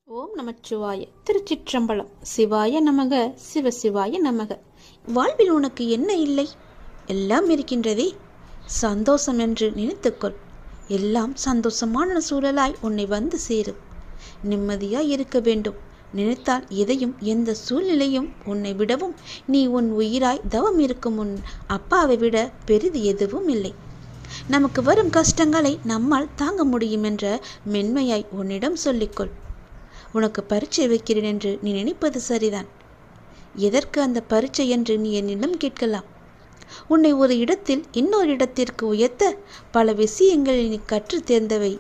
ஓம் நமச்சிவாய. திருச்சிற்றம்பலம். சிவாய நமக, சிவசிவாய நமக. வாழ்வில் உனக்கு என்ன இல்லை? எல்லாம் இருக்கின்றதே. சந்தோஷம் என்று நினைத்துக்கொள். எல்லாம் சந்தோஷமான சூழலாய் உன்னை வந்து சேரும். நிம்மதியாய் இருக்க வேண்டும். நினைத்தால் எதையும் எந்த சூழ்நிலையும் உன்னை விடவும் நீ உன் உயிராய் தவம் இருக்கும் உன் அப்பாவை விட பெரிது எதுவும் இல்லை. நமக்கு வரும் கஷ்டங்களை நம்மால் தாங்க முடியும் என்ற மென்மையாய் உன்னிடம் சொல்லிக்கொள். உனக்கு பரீட்சை வைக்கிறேன் என்று நீ நினைப்பது சரிதான். எதற்கு அந்த பரீட்சை என்று நீ என்னிடம் கேட்கலாம். உன்னை ஒரு இடத்தில் இன்னொரு இடத்திற்கு உயர்த்த பல விஷயங்களை நீ கற்று தேர்ந்தவை.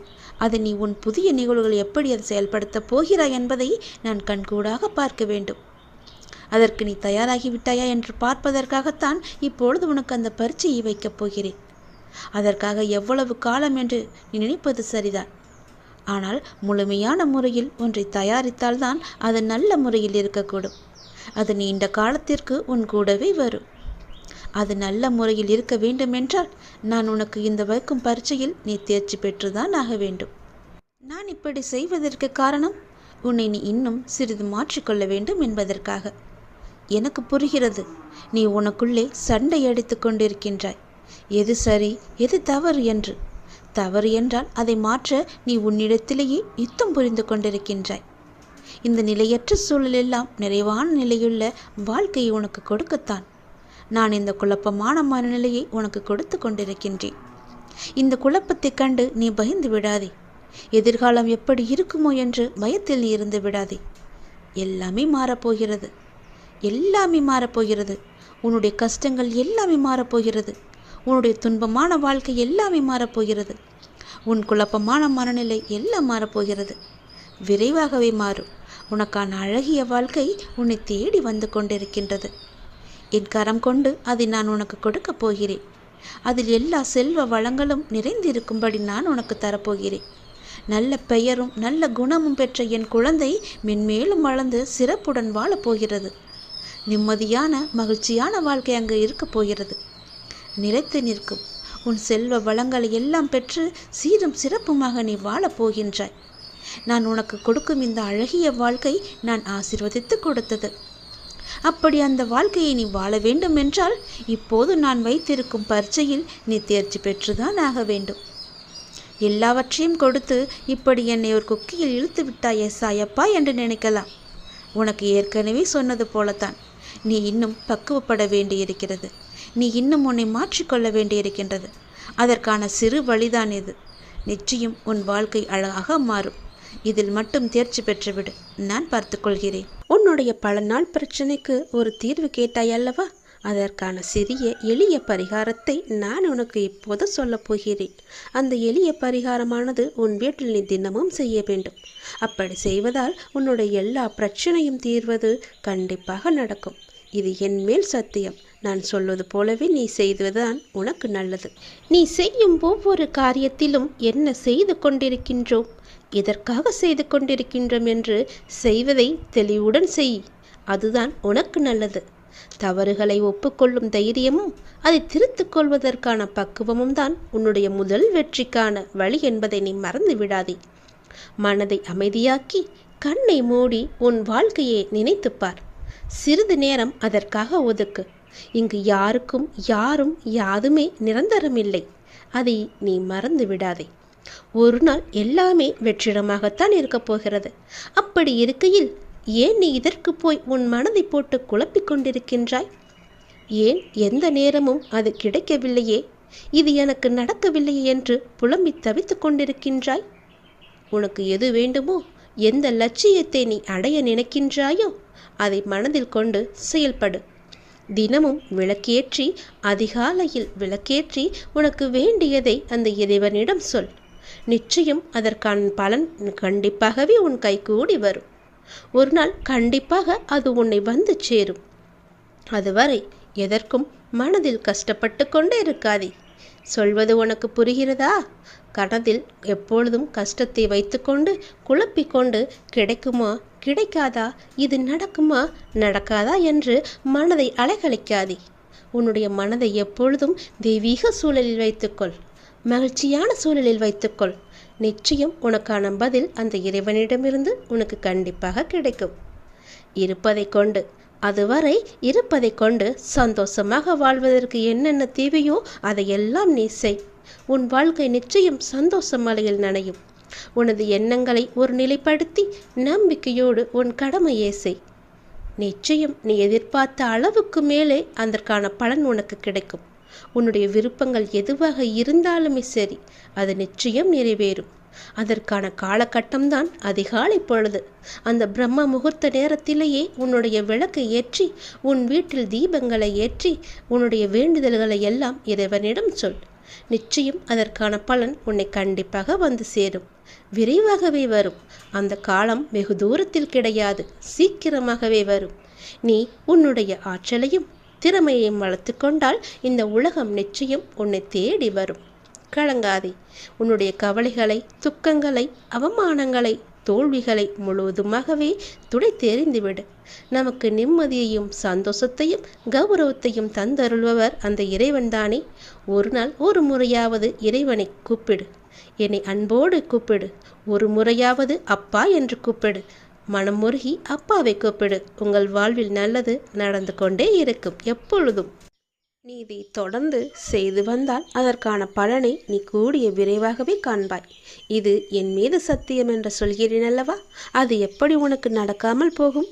அதை நீ உன் புதிய நிகழ்வுகள் எப்படி அதை செயல்படுத்தப் போகிறாய் என்பதை நான் கண்கூடாக பார்க்க வேண்டும். அதற்கு நீ தயாராகிவிட்டாயா என்று பார்ப்பதற்காகத்தான் இப்பொழுது உனக்கு அந்த பரீட்சையை வைக்கப் போகிறேன். அதற்காக எவ்வளவு காலம் என்று நீ நினைப்பது சரிதான். ஆனால் முழுமையான முறையில் ஒன்றை தயாரித்தால்தான் அது நல்ல முறையில் இருக்கக்கூடும். அது நீண்ட காலத்திற்கு உன் கூடவே வரும். அது நல்ல முறையில் இருக்க வேண்டுமென்றால் நான் உனக்கு இந்த வைக்கும் பரீட்சையில் நீ தேர்ச்சி பெற்றுதான் ஆக வேண்டும். நான் இப்படி செய்வதற்கு காரணம் உன்னை நீ இன்னும் சிறிது மாற்றிக்கொள்ள வேண்டும் என்பதற்காக. எனக்கு புரிகிறது, நீ உனக்குள்ளே சண்டை அடித்து கொண்டிருக்கின்றாய். எது சரி எது தவறு என்று. தவறு என்றால் அதை மாற்ற நீ உன்னிடத்திலேயே யுத்தம் புரிந்து கொண்டிருக்கின்றாய். இந்த நிலையற்ற சூழலெல்லாம் நிறைவான நிலையுள்ள வாழ்க்கையை உனக்கு கொடுக்கத்தான் நான் இந்த குழப்பமான மனநிலையை உனக்கு கொடுத்து கொண்டிருக்கின்றேன். இந்த குழப்பத்தை கண்டு நீ பயந்து விடாதே. எதிர்காலம் எப்படி இருக்குமோ என்று பயத்தில் நீ இருந்து விடாதே. எல்லாமே மாறப்போகிறது. எல்லாமே மாறப்போகிறது. உன்னுடைய கஷ்டங்கள் எல்லாமே மாறப்போகிறது. உன்னுடைய துன்பமான வாழ்க்கை எல்லாமே மாறப்போகிறது. உன் குழப்பமான மனநிலை எல்லாம் மாறப்போகிறது. விரைவாகவே மாறும். உனக்கான அழகிய வாழ்க்கை உன்னை தேடி வந்து கொண்டிருக்கின்றது. என் கரம் கொண்டு அதை நான் உனக்கு கொடுக்கப் போகிறேன். அதில் எல்லா செல்வ வளங்களும் நிறைந்திருக்கும்படி நான் உனக்கு தரப்போகிறேன். நல்ல பெயரும் நல்ல குணமும் பெற்ற என் குழந்தை மென்மேலும் வளர்ந்து சிறப்புடன் வாழப்போகிறது. நிம்மதியான மகிழ்ச்சியான வாழ்க்கை அங்கு இருக்கப் போகிறது. நிலைத்து நிற்கும் உன் செல்வ வளங்களை எல்லாம் பெற்று சீரும் சிறப்புமாக நீ வாழப் போகின்றாய். நான் உனக்கு கொடுக்கும் இந்த அழகிய வாழ்க்கை நான் ஆசீர்வதித்து கொடுத்தது. அப்படி அந்த வாழ்க்கையை நீ வாழ வேண்டும் என்றால் இப்போது நான் வைத்திருக்கும் பரீட்சையில் நீ தேர்ச்சி பெற்றுதான் ஆக வேண்டும். எல்லாவற்றையும் கொடுத்து இப்படி என்னை ஒரு குக்கியில் இழுத்து விட்டாயே சாயப்பா என்று நினைக்கலாம். உனக்கு ஏற்கனவே சொன்னது போலத்தான், நீ இன்னும் பக்குவப்பட வேண்டியிருக்கிறது. நீ இன்னும் உன்னை மாற்றிக்கொள்ள வேண்டியிருக்கின்றது. அதற்கான சிறு வழிதான் இது. நிச்சயம் உன் வாழ்க்கை அழகாக மாறும். இதில் மட்டும் தேர்ச்சி பெற்றுவிடு. நான் பார்த்துக்கொள்கிறேன். உன்னுடைய பல நாள் பிரச்சனைக்கு ஒரு தீர்வு கேட்டாய் அல்லவா? அதற்கான சிறிய எளிய பரிகாரத்தை நான் உனக்கு இப்போது சொல்லப் போகிறேன். அந்த எளிய பரிகாரமானது உன் வீட்டில் நீ தினமும் செய்ய வேண்டும். அப்படி செய்வதால் உன்னுடைய எல்லா பிரச்சனையும் தீர்வது கண்டிப்பாக நடக்கும். இது என் மேல் சத்தியம். நான் சொல்வது போலவே நீ செய்வதுதான் உனக்கு நல்லது. நீ செய்யும் ஒவ்வொரு காரியத்திலும் என்ன செய்து கொண்டிருக்கின்றோம், எதற்காக செய்து கொண்டிருக்கின்றோம் என்று செய்வதை தெளிவுடன் செய். அதுதான் உனக்கு நல்லது. தவறுகளை ஒப்புக்கொள்ளும் தைரியமும் அதை திருத்திக் கொள்வதற்கான பக்குவமும் தான் உன்னுடைய முதல் வெற்றிக்கான வழி என்பதை நீ மறந்து விடாதே. மனதை அமைதியாக்கி கண்ணை மூடி உன் வாழ்க்கையை நினைத்துப்பார். சிறிது நேரம் அதற்காக ஒதுக்கு. இங்கு யாருக்கும் யாரும் யாதுமே நிரந்தரமில்லை. அதை நீ மறந்து விடாதே. ஒரு நாள் எல்லாமே வெற்றிடமாகத்தான் இருக்கப் போகிறது. அப்படி இருக்கையில் ஏன் நீ இதற்கு போய் உன் மனதை போட்டு குழப்பிக் கொண்டிருக்கின்றாய்? ஏன் எந்த நேரமும் அது கிடைக்கவில்லையே, இது எனக்கு நடக்கவில்லையே என்று புலம்பி தவித்து கொண்டிருக்கின்றாய்? உனக்கு எது வேண்டுமோ, எந்த லட்சியத்தை நீ அடைய நினைக்கின்றாயோ அதை மனதில் கொண்டு செயல்படு. தினமும் விளக்கேற்றி, அதிகாலையில் விளக்கேற்றி உனக்கு வேண்டியதை அந்த இறைவனிடம் சொல். நிச்சயம் அதற்கான பலன் கண்டிப்பாகவே உன் கைகூடி வரும். ஒரு நாள் கண்டிப்பாக அது உன்னை வந்து சேரும். அதுவரை எதற்கும் மனதில் கஷ்டப்பட்டு கொண்டே இருக்காதே. சொல்வது உனக்கு புரிகிறதா? கனதில் எப்பொழுதும் கஷ்டத்தை வைத்துக்கொண்டு குழப்பிக்கொண்டு கிடைக்குமா கிடைக்காதா, இது நடக்குமா நடக்காதா என்று மனதை அலைகழிக்காதே. உன்னுடைய மனதை எப்பொழுதும் தெய்வீக சூழலில் வைத்துக்கொள். மகிழ்ச்சியான சூழலில் வைத்துக்கொள். நிச்சயம் உனக்கான பதில் அந்த இறைவனிடமிருந்து உனக்கு கண்டிப்பாக கிடைக்கும். இருப்பதை கொண்டு அதுவரை இருப்பதை கொண்டு சந்தோஷமாக வாழ்வதற்கு என்னென்ன தேவையோ அதையெல்லாம் நீ செய். உன் வாழ்க்கை நிச்சயம் சந்தோஷ மலையில் நனையும். உனது எண்ணங்களை ஒரு நிலைப்படுத்தி நம்பிக்கையோடு உன் கடமையை செய். நிச்சயம் நீ எதிர்பார்த்த அளவுக்கு மேலே அதற்கான பலன் உனக்கு கிடைக்கும். உன்னுடைய விருப்பங்கள் எதுவாக இருந்தாலுமே சரி, அது நிச்சயம் நிறைவேறும். அதற்கான காலகட்டம்தான் அதிகாலை பொழுது. அந்த பிரம்ம முகூர்த்த நேரத்திலேயே உன்னுடைய விளக்கை ஏற்றி, உன் வீட்டில் தீபங்களை ஏற்றி, உன்னுடைய வேண்டுதல்களை எல்லாம் இறைவனிடம் சொல். நிச்சயம் அதற்கான பலன் உன்னை கண்டிப்பாக வந்து சேரும். விரைவாகவே வரும். அந்த காலம் வெகு தூரத்தில் கிடையாது, சீக்கிரமாகவே வரும். நீ உன்னுடைய ஆற்றலையும் திறமையையும் வளர்த்து கொண்டால் இந்த உலகம் நிச்சயம் உன்னை தேடி வரும். கலங்காதே. உன்னுடைய கவலைகளை, துக்கங்களை, அவமானங்களை, தோல்விகளை முழுவதுமாகவே துடை தெரிந்துவிடு. நமக்கு நிம்மதியையும் சந்தோஷத்தையும் கௌரவத்தையும் தந்தருள்பவர் அந்த இறைவன்தானே. ஒரு நாள் ஒரு முறையாவது இறைவனை கூப்பிடு. என்னை அன்போடு கூப்பிடு. ஒரு முறையாவது அப்பா என்று கூப்பிடு. மனம் முருகி அப்பாவை கூப்பிடு. உங்கள் வாழ்வில் நல்லது நடந்து கொண்டே இருக்கும் எப்பொழுதும். நீ இதை தொடர்ந்து செய்து வந்தால் அதற்கான பலனை நீ கூடிய விரைவாகவே காண்பாய். இது என் மீது சத்தியம் என்று சொல்கிறேன் அல்லவா? அது எப்படி உனக்கு நடக்காமல் போகும்?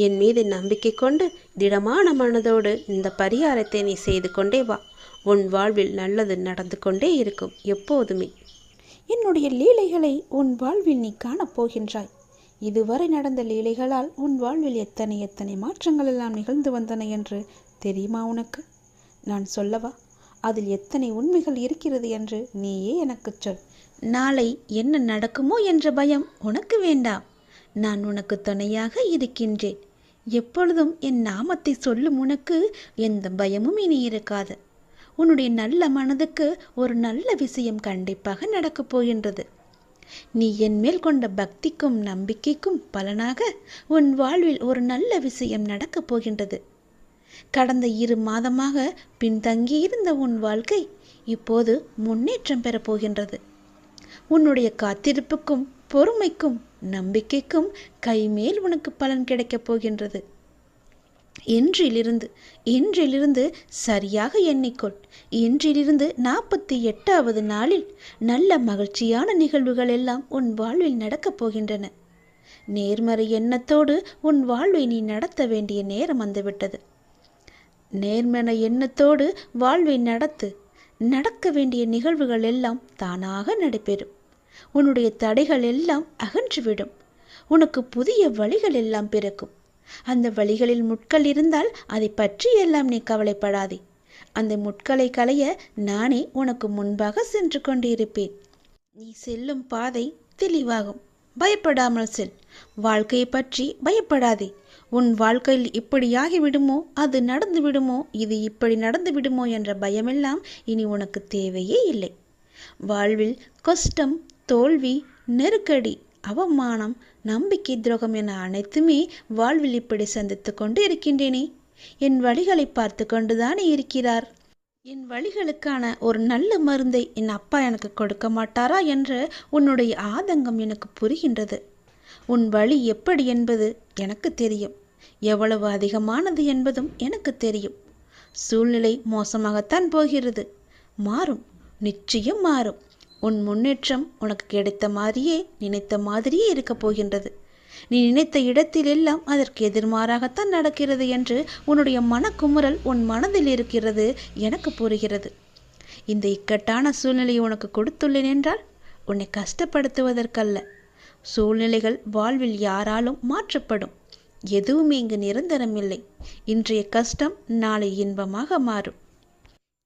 என் மீது நம்பிக்கை கொண்டு திடமான மனதோடு இந்த பரிகாரத்தை நீ செய்து கொண்டே வா. உன் வாழ்வில் நல்லது நடந்து கொண்டே இருக்கும் எப்போதுமே. என்னுடைய லீலைகளை உன் வாழ்வில் நீ காணப்போகின்றாய். இதுவரை நடந்த லீலைகளால் உன் வாழ்வில் எத்தனை எத்தனை மாற்றங்கள் எல்லாம் நிகழ்ந்து வந்தன என்று தெரியுமா உனக்கு? நான் சொல்லவா? அதில் எத்தனை உண்மைகள் இருக்கிறது என்று நீயே எனக்கு சொல். நாளை என்ன நடக்குமோ என்ற பயம் உனக்கு வேண்டாம். நான் உனக்கு துணையாக இருக்கின்றேன். எப்பொழுதும் என் நாமத்தை சொல்லும் உனக்கு எந்த பயமும் இனி இருக்காது. உன்னுடைய நல்ல மனதுக்கு ஒரு நல்ல விஷயம் கண்டிப்பாக நடக்கப் போகின்றது. நீ என் மேல் கொண்ட பக்திக்கும் நம்பிக்கைக்கும் பலனாக உன் வாழ்வில் ஒரு நல்ல விஷயம் நடக்கப் போகின்றது. கடந்த 2 மாதமாக பின்தங்கியிருந்த உன் வாழ்க்கை இப்போது முன்னேற்றம் பெறப்போகின்றது. உன்னுடைய காத்திருப்புக்கும் பொறுமைக்கும் நம்பிக்கைக்கும் கைமேல் உனக்கு பலன் கிடைக்கப் போகின்றது. இன்றிலிருந்து சரியாக எண்ணிக்கொள். இன்றிலிருந்து 48வது நாளில் நல்ல மகிழ்ச்சியான நிகழ்வுகள் எல்லாம் உன் வாழ்வில் நடக்கப் போகின்றன. நேர்மறை எண்ணத்தோடு உன் வாழ்வை நீ நடத்த வேண்டிய நேரம் வந்துவிட்டது. நேர்மறை எண்ணத்தோடு வாழ்வை நடக்க வேண்டிய நிகழ்வுகள் எல்லாம் தானாக நடைபெறும். உன்னுடைய தடைகள் எல்லாம் அகன்றுவிடும். உனக்கு புதிய வழிகள் எல்லாம் பிறக்கும். அந்த வழிகளில் முட்கள் இருந்தால் அதை பற்றி எல்லாம் நீ கவலைப்படாதே. அந்த முட்களை களைய நானே உனக்கு முன்பாக சென்று கொண்டிருப்பேன். நீ செல்லும் பாதை தெளிவாகும். பயப்படாமல் செல். வாழ்க்கையை பற்றி பயப்படாதே. உன் வாழ்க்கையில் இப்படியாகி விடுமோ, அது நடந்து விடுமோ, இது இப்படி நடந்து விடுமோ என்ற பயமெல்லாம் இனி உனக்கு தேவையே இல்லை. வாழ்வில் கஷ்டம், தோல்வி, நெருக்கடி, அவமானம், நம்பிக்கை துரோகம் என அனைத்துமே வாழ்வில் இப்படி சந்தித்து கொண்டு இருக்கின்றேனே. என் வழிகளை பார்த்து கொண்டுதானே இருக்கிறார். என் வழிகளுக்கான ஒரு நல்ல மருந்தை என் அப்பா எனக்கு கொடுக்க மாட்டாரா என்ற உன்னுடைய ஆதங்கம் எனக்கு புரிகின்றது. உன் வழி எப்படி என்பது எனக்கு தெரியும். எவ்வளவு அதிகமானது என்பதும் எனக்கு தெரியும். சூழ்நிலை மோசமாகத்தான் போகிறது. மாறும், நிச்சயம் மாறும். உன் முன்னேற்றம் உனக்கு கிடைத்த மாதிரியே, நினைத்த மாதிரியே இருக்கப் போகின்றது. நீ நினைத்த இடத்திலெல்லாம் அதற்கு எதிர்மாறாகத்தான் நடக்கிறது என்று உன்னுடைய மனக்குமுறல் உன் மனதில் இருக்கிறது எனக்கு புரிகிறது. இந்த இக்கட்டான சூழ்நிலையை உனக்கு கொடுத்துள்ளேன் என்றால் உன்னை கஷ்டப்படுத்துவதற்கல்ல. சூழ்நிலைகள் வாழ்வில் யாராலும் மாற்றப்படும். எதுவுமே இங்கு நிரந்தரமில்லை. இன்றைய கஷ்டம் நாளை இன்பமாக மாறும்.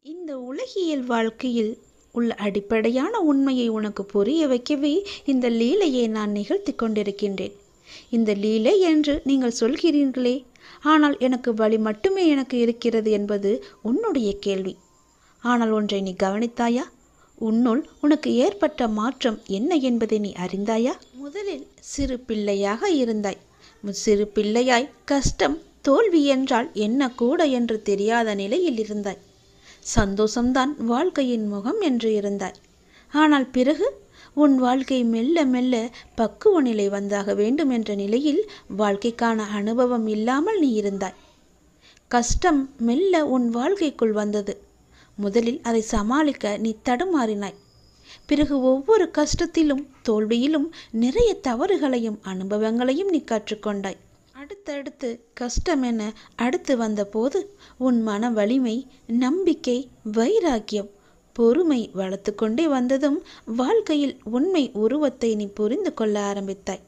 இந்த உலகியல் வாழ்க்கையில் உள்ள அடிப்படையான உண்மையை உனக்கு புரிய வைக்கவே இந்த லீலையை நான் நிகழ்த்தி கொண்டிருக்கின்றேன். இந்த லீலை என்று நீங்கள் சொல்கிறீர்களே, ஆனால் எனக்கு வழி மட்டுமே எனக்கு இருக்கிறது என்பது உன்னுடைய கேள்வி. ஆனால் ஒன்றை நீ கவனித்தாயா? உன்னுள் உனக்கு ஏற்பட்ட மாற்றம் என்ன என்பதை நீ அறிந்தாயா? முதலில் சிறு பிள்ளையாக இருந்தாய். சிறு பிள்ளையாய் கஷ்டம், தோல்வி என்றால் என்ன கூட என்று தெரியாத நிலையில் இருந்தாய். சந்தோஷம்தான் வாழ்க்கையின் முகம் என்று இருந்தாய். ஆனால் பிறகு உன் வாழ்க்கை மெல்ல மெல்ல பக்குவ நிலை வந்தாக வேண்டும் என்ற நிலையில் வாழ்க்கைக்கான அனுபவம் இல்லாமல் நீ இருந்தாய். கஷ்டம் மெல்ல உன் வாழ்க்கைக்குள் வந்தது. முதலில் அதை சமாளிக்க நீ தடுமாறினாய். பிறகு ஒவ்வொரு கஷ்டத்திலும் தோல்வியிலும் நிறைய தவறுகளையும் அனுபவங்களையும் நீ கற்றுக்கொண்டாய். அடுத்தடுத்து கஷ்டம் என அடுத்து வந்தபோது உன் மன வலிமை, நம்பிக்கை, வைராக்கியம், பொறுமை வளர்த்து கொண்டே வந்ததும் வாழ்க்கையில் உண்மை உருவத்தை நீ புரிந்து கொள்ள ஆரம்பித்தாய்.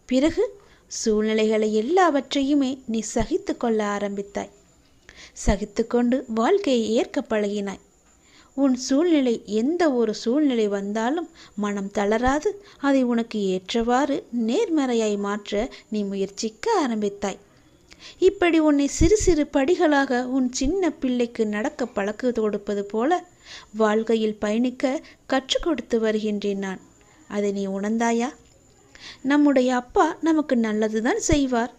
பிறகு சூழ்நிலைகளை எல்லாவற்றையுமே நீ சகித்து கொள்ள ஆரம்பித்தாய். சகித்து கொண்டு வாழ்க்கையை ஏற்க பழகினாய். உன் சூழ்நிலை எந்த ஒரு சூழ்நிலை வந்தாலும் மனம் தளராது அதை உனக்கு ஏற்றவாறு நேர்மறையாய் மாற்ற நீ முயற்சிக்க ஆரம்பித்தாய். இப்படி உன்னை சிறு சிறு படிகளாக உன் சின்ன பிள்ளைக்கு நடக்க பழக்க கொடுப்பது போல வாழ்க்கையில் பயணிக்க கற்றுக் கொடுத்து வருகின்றேன் நான். அதை நீ உணர்ந்தாயா? நம்முடைய அப்பா நமக்கு நல்லதுதான் செய்வார்,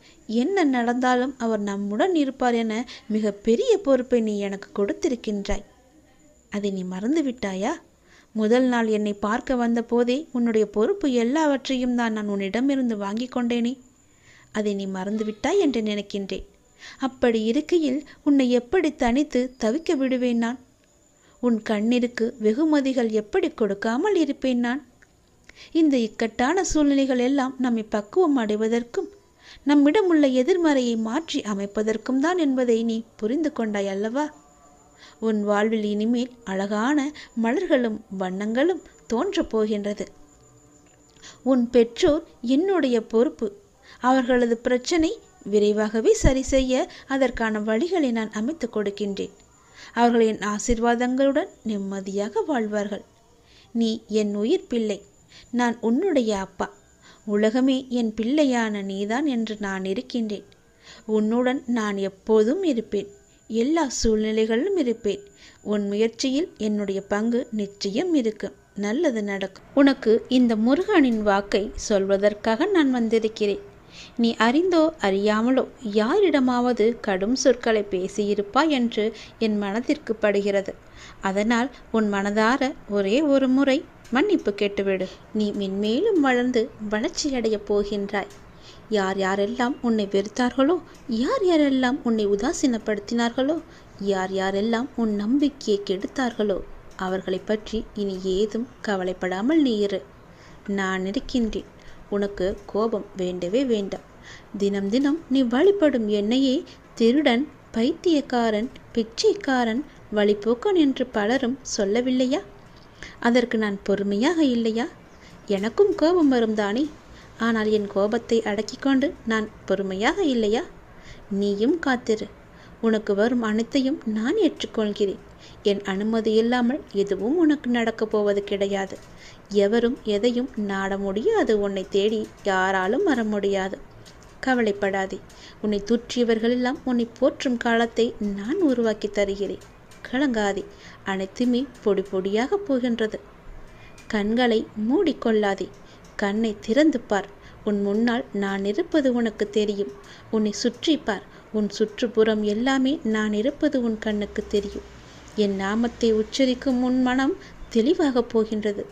என்ன நடந்தாலும் அவர் நம்முடன் இருப்பார் என மிக பெரிய பொறுப்பை நீ எனக்கு கொடுத்திருக்கின்றாய். அதை நீ மறந்து விட்டாயா? முதல் நாள் என்னை பார்க்க வந்த போதே உன்னுடைய பொறுப்பு எல்லாவற்றையும் தான் நான் உன்னிடமிருந்து வாங்கி கொண்டேனே. அதை நீ மறந்து விட்டாய் என்று நினைக்கின்றேன். அப்படி இருக்கையில் உன்னை எப்படி தனித்து தவிக்க விடுவேன் நான்? உன் கண்ணிற்கு வெகுமதிகள் எப்படி கொடுக்காமல் இருப்பேன் நான்? இந்த இக்கட்டான சூழ்நிலைகள் எல்லாம் நம்மை பக்குவம் அடைவதற்கும் நம்மிடம் உள்ள எதிர்மறையை மாற்றி அமைப்பதற்கும் தான் என்பதை நீ புரிந்து கொண்டாய் அல்லவா? உன் வாழ்வில் இனிமேல் அழகான மலர்களும் வண்ணங்களும் தோன்றப் போகின்றது. உன் பெற்றோர் என்னுடைய பொறுப்பு. அவர்களது பிரச்சனை விரைவாகவே சரி செய்ய அதற்கான வழிகளை நான் அமைத்து கொடுக்கின்றேன். அவர்கள் என் ஆசீர்வாதங்களுடன் நிம்மதியாக வாழ்வார்கள். நீ என் உயிர் பிள்ளை, நான் உன்னுடைய அப்பா. உலகமே என் பிள்ளையான நீதான் என்று நான் இருக்கின்றேன். உன்னுடன் நான் எப்போதும் இருப்பேன், எல்லா சூழ்நிலைகளிலும் இருப்பேன். உன் முயற்சியில் என்னுடைய பங்கு நிச்சயம் இருக்கும். நல்லது நடக்கும். உனக்கு இந்த முருகனின் வாக்கை சொல்வதற்காக நான் வந்திருக்கிறேன். நீ அறிந்தோ அறியாமலோ யாரிடமாவது கடும் சொற்களை பேசியிருப்பாய் என்று என் மனதிற்கு படுகிறது. அதனால் உன் மனதார ஒரே ஒரு முறை மன்னிப்பு கேட்டுவிடு. நீ மென்மேலும் வளர்ந்து வளர்ச்சியடையப் போகின்றாய். யார் யாரெல்லாம் உன்னை வெறுத்தார்களோ, யார் யாரெல்லாம் உன்னை உதாசீனப்படுத்தினார்களோ, யார் யாரெல்லாம் உன் நம்பிக்கையை கெடுத்தார்களோ அவர்களை பற்றி இனி ஏதும் கவலைப்படாமல் நீ இரு. நான் இருக்கின்றேன். உனக்கு கோபம் வேண்டவே வேண்டாம். தினம் தினம் நீ வழிபடும் என்னையே திருடன், பைத்தியக்காரன், பிச்சைக்காரன், வழிபோக்கன் என்று பலரும் சொல்லவில்லையா? அதற்கு நான் பொறுமையாக இல்லையா? எனக்கும் கோபம் வரும் தானே. ஆனால் என் கோபத்தை அடக்கிக் கொண்டு நான் பொறுமையாக இல்லையா? நீயும் காத்திரு. உனக்கு வரும் அனைத்தையும் நான் ஏற்றுக்கொள்கிறேன். என் அனுமதி இல்லாமல் எதுவும் உனக்கு நடக்கப் போவது கிடையாது. எவரும் எதையும் நாட முடியாது. உன்னை தேடி யாராலும் வர முடியாது. கவலைப்படாதே. உன்னை தூற்றியவர்களெல்லாம் உன்னை போற்றும் காலத்தை நான் உருவாக்கி தருகிறேன். கலங்காதே. அனைத்துமே பொடி பொடியாக போகின்றது. கண்களை மூடிக்கொள்ளாதே. கண்ணை திறந்து பார். உன் முன்னால் நான் இருப்பது உனக்கு தெரியும். உன்னை சுற்றி பார். உன் சுற்றுப்புறம் எல்லாமே நான் இருப்பது உன் கண்ணுக்கு தெரியும். என் நாமத்தை உச்சரிக்கும் உன் மனம் தெளிவாக போகின்றது.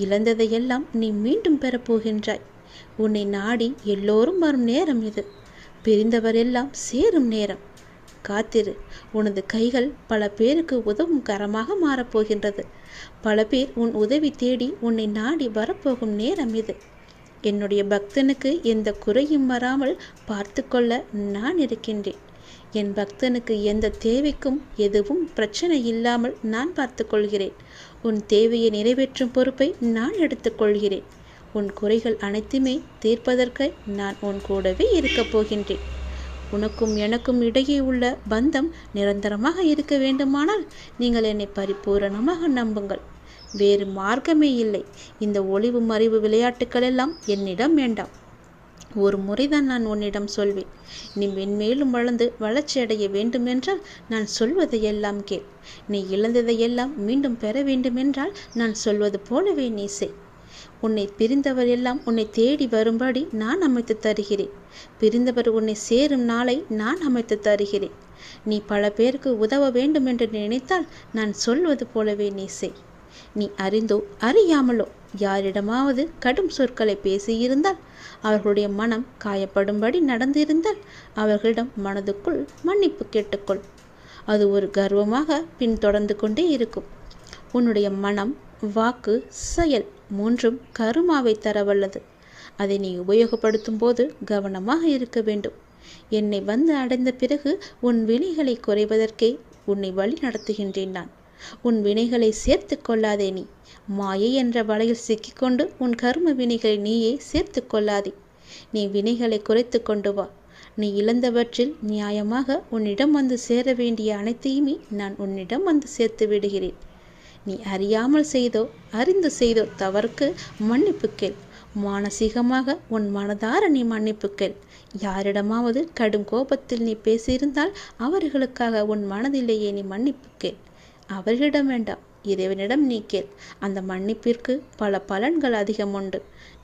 இழந்ததையெல்லாம் நீ மீண்டும் பெறப்போகின்றாய். உன்னை நாடி எல்லோரும் வரும் நேரம் இது. பிரிந்தவரெல்லாம் சேரும் நேரம். காத்திரு. உனது கைகள் பல பேருக்கு உதவும் கரமாக மாறப்போகின்றது. பல பேர் உன் உதவி தேடி உன்னை நாடி வரப்போகும் நேரம் இது. என்னுடைய பக்தனுக்கு எந்த குறையும் வராமல் பார்த்து கொள்ள நான் இருக்கின்றேன். என் பக்தனுக்கு எந்த தேவைக்கும் எதுவும் பிரச்சனை இல்லாமல் நான் பார்த்து கொள்கிறேன். உன் தேவையை நிறைவேற்றும் பொறுப்பை நான் எடுத்துக்கொள்கிறேன். உன் குறைகள் அனைத்துமே தீர்ப்பதற்கு நான் உன் கூடவே இருக்கப் போகின்றேன். உனக்கும் எனக்கும் இடையே உள்ள பந்தம் நிரந்தரமாக இருக்க வேண்டுமானால் நீங்கள் என்னை பரிபூரணமாக நம்புங்கள். வேறு மார்க்கமே இல்லை. இந்த ஒளிவு மறைவு விளையாட்டுக்கள் எல்லாம் என்னிடம் வேண்டாம். ஒரு முறைதான் நான் உன்னிடம் சொல்வேன். நீ மென்மேலும் வளர்ந்து வளர்ச்சி அடைய வேண்டுமென்றால் நான் சொல்வதையெல்லாம் கேள். நீ இழந்ததையெல்லாம் மீண்டும் பெற வேண்டுமென்றால் நான் சொல்வது போலவே நீ செய். உன்னை பிரிந்தவர் எல்லாம் உன்னை தேடி வரும்படி நான் அமைத்து தருகிறேன். பிரிந்தவர் உன்னை சேரும் நாளை நான் அமைத்து தருகிறேன். நீ பல பேருக்கு உதவ வேண்டும் என்று நினைத்தால் நான் சொல்வது போலவே நீ செய். நீ அறிந்தோ அறியாமலோ யாரிடமாவது கடும் சொற்களை பேசியிருந்தால், அவர்களுடைய மனம் காயப்படும்படி நடந்திருந்தால், அவர்களிடம் மனதுக்குள் மன்னிப்பு கேட்டுக்கொள். அது ஒரு கர்வமாக பின்தொடர்ந்து கொண்டே இருக்கும். உன்னுடைய மனம், வாக்கு, செயல் மூன்றும் கருமாவை தரவல்லது. அதை நீ உபயோகப்படுத்தும் போது கவனமாக இருக்க வேண்டும். என்னை வந்து அடைந்த பிறகு உன் வினைகளை குறைவதற்கே உன்னை வழி நடத்துகின்றேன் நான். உன் வினைகளை சேர்த்து கொள்ளாதே. நீ மாயை என்ற வலையில் சிக்கிக்கொண்டு உன் கர்ம வினைகளை நீயே சேர்த்து கொள்ளாதே. நீ வினைகளை குறைத்து கொண்டு வா. நீ இழந்தவற்றில் நியாயமாக உன்னிடம் வந்து சேர வேண்டிய அனைத்தையுமே நான் உன்னிடம் வந்து சேர்த்து விடுகிறேன். நீ அறியாமல் செய்தோ அறிந்து செய்தோ தவறுக்கு மன்னிப்பு கேள். மானசீகமாக உன் மனதார நீ மன்னிப்பு கேள். யாரிடமாவது கடும் கோபத்தில் நீ பேசியிருந்தால் அவர்களுக்காக உன் மனதிலேயே நீ மன்னிப்பு கேள். அவர்களிடம் வேண்டாம், இறைவனிடம் நீ கேள். அந்த மன்னிப்பிற்கு பல பலன்கள் அதிகம் உண்டு.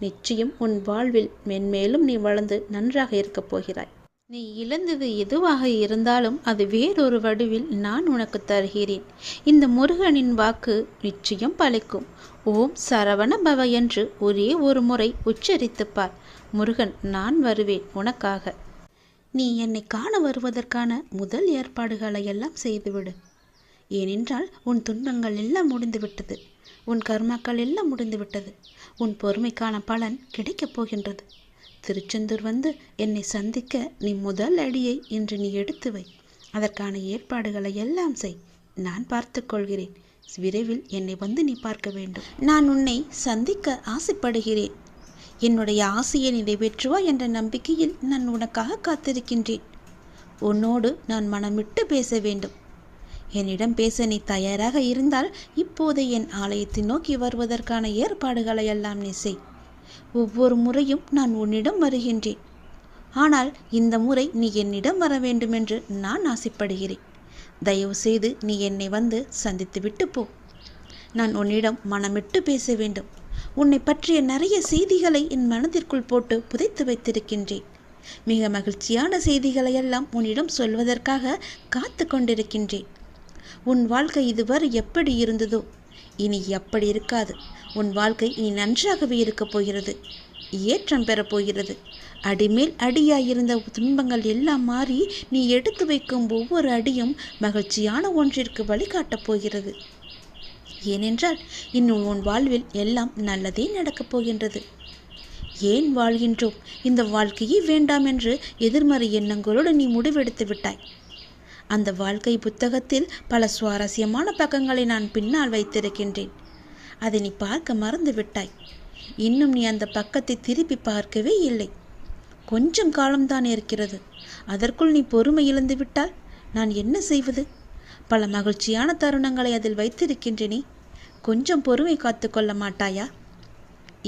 நிச்சயம் உன் வாழ்வில் மென்மேலும் நீ வளர்ந்து நன்றாக இருக்கப் போகிறாய். நீ இழந்தது எதுவாக இருந்தாலும் அது வேறொரு வடிவில் நான் உனக்கு தருகிறேன். இந்த முருகனின் வாக்கு நிச்சயம் பலிக்கும். ஓம் சரவண பவ என்று ஒரே ஒரு முறை உச்சரித்துப்பார். முருகன், நான் வருவேன் உனக்காக. நீ என்னை காண வருவதற்கான முதல் ஏற்பாடுகளை எல்லாம் செய்துவிடு. ஏனென்றால் உன் துன்பங்கள் எல்லாம் முடிந்துவிட்டது. உன் கர்மாக்கள் எல்லாம் முடிந்துவிட்டது. உன் பொறுமைக்கான பலன் கிடைக்கப் போகின்றது. திருச்செந்தூர் வந்து என்னை சந்திக்க நீ முதல் அடியை இன்று நீ எடுத்து வை. அதற்கான ஏற்பாடுகளை எல்லாம் செய். நான் பார்த்து கொள்கிறேன். விரைவில் என்னை வந்து நீ பார்க்க வேண்டும். நான் உன்னை சந்திக்க ஆசைப்படுகிறேன். என்னுடைய ஆசையை நிறைவேற்றுவா என்ற நம்பிக்கையில் நான் உனக்காக காத்திருக்கின்றேன். உன்னோடு நான் மனமிட்டு பேச வேண்டும். என்னிடம் பேச நீ தயாராக இருந்தால் இப்போது என் ஆலயத்தை நோக்கி வருவதற்கான ஏற்பாடுகளை எல்லாம் நீ செய். ஒவ்வொரு முறையும் நான் உன்னிடம் வருகின்றேன். ஆனால் இந்த முறை நீ என்னிடம் வர வேண்டும் என்று நான் ஆசைப்படுகிறேன். தயவு செய்து நீ என்னை வந்து சந்தித்து விட்டு போ. நான் உன்னிடம் மனமிட்டு பேச வேண்டும். உன்னை பற்றிய நிறைய செய்திகளை என் மனதிற்குள் போட்டு புதைத்து வைத்திருக்கின்றேன். மிக மகிழ்ச்சியான செய்திகளை எல்லாம் உன்னிடம் சொல்வதற்காக காத்து கொண்டிருக்கின்றேன். உன் வாழ்க்கை இதுவரை எப்படி இருந்ததோ இனி எப்படி இருக்காது. உன் வாழ்க்கை இனி நன்றாகவே இருக்கப் போகிறது. ஏற்றம் பெறப்போகிறது. அடிமேல் அடியாயிருந்த துன்பங்கள் எல்லாம் மாறி நீ எடுத்து வைக்கும் ஒவ்வொரு அடியும் மகிழ்ச்சியான ஒன்றிற்கு வழிகாட்டப் போகிறது. ஏனென்றால் இன்னும் உன் வாழ்வில் எல்லாம் நல்லதே நடக்கப் போகின்றது. ஏன் வாழ்கின்றோம், இந்த வாழ்க்கையே வேண்டாம் என்று எதிர்மறை எண்ணங்களோடு நீ முடிவெடுத்து விட்டாய். அந்த வாழ்க்கை புத்தகத்தில் பல சுவாரஸ்யமான பக்கங்களை நான் பின்னால் வைத்திருக்கின்றேன். அதை நீ பார்க்க மறந்து விட்டாய். இன்னும் நீ அந்த பக்கத்தை திருப்பி பார்க்கவே இல்லை. கொஞ்சம் காலம்தான் இருக்கிறது. அதற்குள் நீ பொறுமை இழந்து விட்டால் நான் என்ன செய்வது? பல மகிழ்ச்சியான தருணங்களை அதில் வைத்திருக்கின்றேனே. கொஞ்சம் பொறுமை காத்து கொள்ள மாட்டாயா?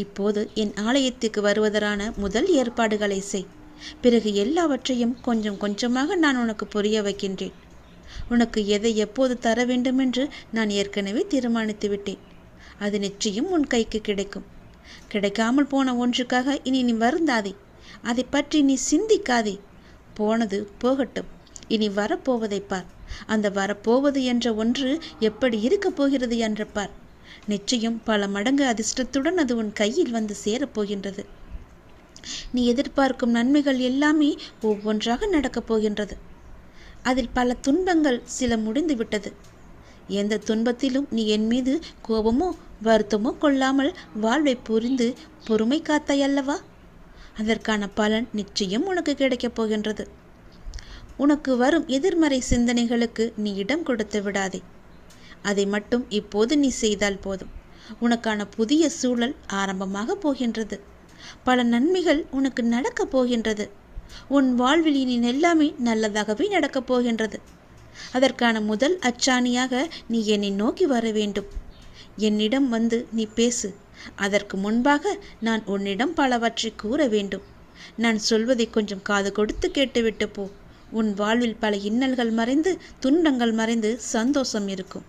இப்போது என் ஆலயத்துக்கு வருவதற்கான முதல் ஏற்பாடுகளை செய். பிறகு எல்லாவற்றையும் கொஞ்சம் கொஞ்சமாக நான் உனக்கு புரிய வைக்கின்றேன். உனக்கு எதை எப்போது தர வேண்டும் என்று நான் ஏற்கனவே தீர்மானித்து விட்டேன். அது நிச்சயம் உன் கைக்கு கிடைக்கும். கிடைக்காமல் போன ஒன்றுக்காக இனி நீ வருந்தாதே. அதை பற்றி நீ சிந்திக்காதே. போனது போகட்டும். இனி வரப்போவதை பார். அந்த வரப்போவது என்ற ஒன்று எப்படி இருக்கப் போகிறது என்று பார். நிச்சயம் பல மடங்கு அதிர்ஷ்டத்துடன் அது உன் கையில் வந்து சேரப்போகின்றது. நீ எதிர்பார்க்கும் நன்மைகள் எல்லாமே ஒவ்வொன்றாக நடக்கப் போகின்றது. அதில் பல துன்பங்கள் சில முடிந்து விட்டது. எந்த துன்பத்திலும் நீ என் மீது கோபமோ வருத்தமோ கொள்ளாமல் வாழ்வை புரிந்து பொறுமை காத்தாயல்லவா? அதற்கான பலன் நிச்சயம் உனக்கு கிடைக்கப் போகின்றது. உனக்கு வரும் எதிர்மறை சிந்தனைகளுக்கு நீ இடம் கொடுத்து விடாதே. அதை மட்டும் இப்போது நீ செய்தால் போதும். உனக்கான புதிய சூழல் ஆரம்பமாக போகின்றது. பல நன்மைகள் உனக்கு நடக்கப் போகின்றது. உன் வாழ்வில் இனி எல்லாமே நல்லதாகவே நடக்கப் போகின்றது. அதற்கான முதல் அச்சாணியாக நீ என்னை நோக்கி வர வேண்டும். என்னிடம் வந்து நீ பேசு. அதற்கு முன்பாக நான் உன்னிடம் பலவற்றை கூற வேண்டும். நான் சொல்வதை கொஞ்சம் காது கொடுத்து கேட்டுவிட்டு போ. உன் வாழ்வில் பல இன்னல்கள் மறைந்து துன்பங்கள் மறைந்து சந்தோஷம் இருக்கும்.